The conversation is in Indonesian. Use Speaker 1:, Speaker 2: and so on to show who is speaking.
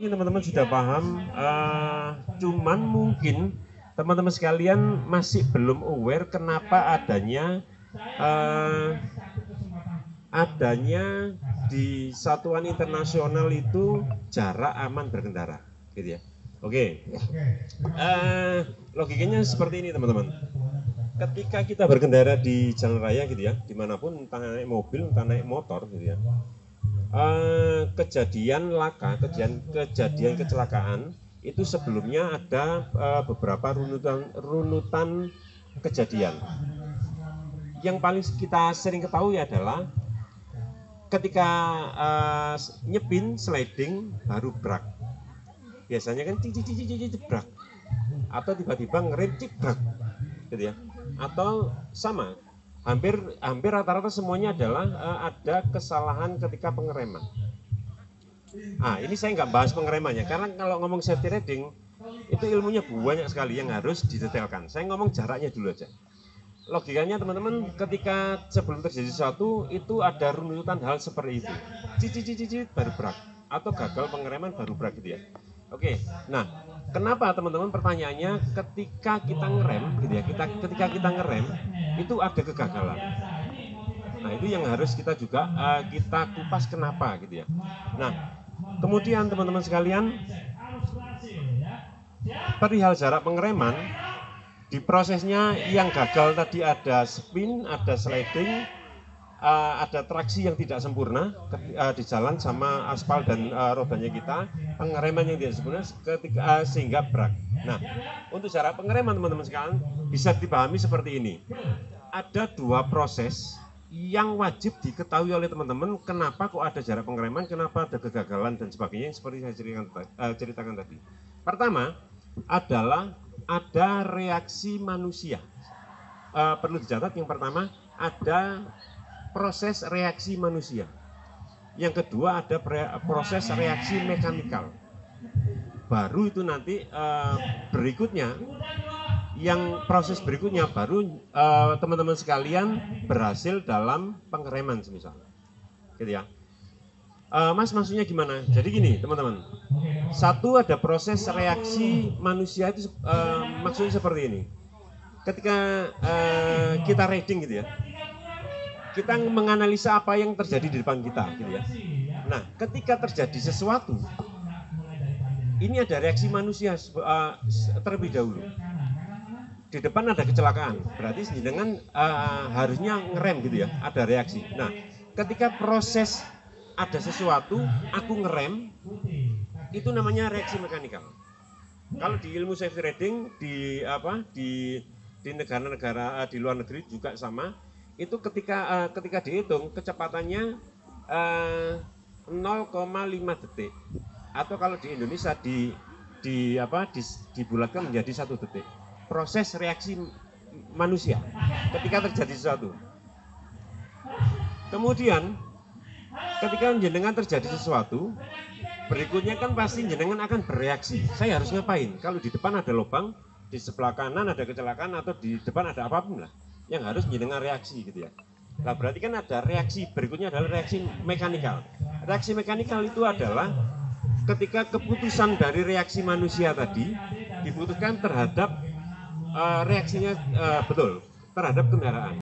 Speaker 1: Ini teman-teman sudah paham, cuman mungkin teman-teman sekalian masih belum aware kenapa adanya di satuan internasional itu jarak aman berkendara, gitu ya. Oke, logikanya seperti ini teman-teman. Ketika kita berkendara di jalan raya gitu ya, dimanapun entah naik mobil, entah naik motor gitu ya, kejadian laka, kejadian kecelakaan itu sebelumnya ada beberapa runutan kejadian. Yang paling kita sering ketahui adalah ketika nyepin sliding baru brak. Biasanya kan brak, atau tiba-tiba ngerem brak, gitu ya. Atau sama, hampir rata-rata semuanya adalah ada kesalahan ketika pengereman. Ini saya nggak bahas pengeremannya, karena kalau ngomong safety riding itu ilmunya banyak sekali yang harus didetailkan. Saya ngomong jaraknya dulu aja. Logikanya teman-teman, ketika sebelum terjadi sesuatu itu ada runutan hal seperti itu, cicit baru brak, atau gagal pengereman baru brak, gitu ya. Oke, nah kenapa teman-teman, pertanyaannya ketika kita ngerem gitu ya, ketika kita ngerem itu ada kegagalan. Nah itu yang harus kita juga kita kupas kenapa gitu ya. Nah kemudian teman-teman sekalian, perihal jarak pengereman, di prosesnya yang gagal tadi ada spin, ada sliding, ada traksi yang tidak sempurna di jalan sama aspal dan rodanya kita, pengereman yang tidak sempurna sehingga brak. Nah, untuk jarak pengereman teman-teman sekalian bisa dipahami seperti ini. Ada dua proses yang wajib diketahui oleh teman-teman, kenapa kok ada jarak pengereman, kenapa ada kegagalan dan sebagainya, seperti saya ceritakan tadi. Pertama adalah ada reaksi manusia. Perlu dicatat, yang pertama ada proses reaksi manusia. Yang kedua ada proses reaksi mekanikal. Baru itu nanti berikutnya, yang proses berikutnya baru teman-teman sekalian berhasil dalam pengereman semisal. Gitu ya. Mas, maksudnya gimana? Jadi gini teman-teman, satu ada proses reaksi manusia itu maksudnya seperti ini. Ketika kita riding gitu ya, kita menganalisa apa yang terjadi di depan kita gitu ya. Nah ketika terjadi sesuatu, ini ada reaksi manusia terlebih dahulu. Di depan ada kecelakaan, berarti dengan harusnya ngerem gitu ya, ada reaksi. Nah ketika proses ada sesuatu, aku ngerem, itu namanya reaksi mekanikal. Kalau di ilmu safety riding di negara-negara di luar negeri juga sama, itu ketika dihitung kecepatannya 0,5 detik, atau kalau di Indonesia dibulatkan menjadi 1 detik. Proses reaksi manusia ketika terjadi sesuatu. Kemudian ketika jenengan terjadi sesuatu, berikutnya kan pasti jenengan akan bereaksi. Saya harus ngapain? Kalau di depan ada lubang, di sebelah kanan ada kecelakaan, atau di depan ada apapun lah, yang harus jenengan reaksi gitu ya. Nah berarti kan ada reaksi berikutnya adalah reaksi mekanikal. Reaksi mekanikal itu adalah ketika keputusan dari reaksi manusia tadi diputuskan terhadap reaksinya betul terhadap kendaraan.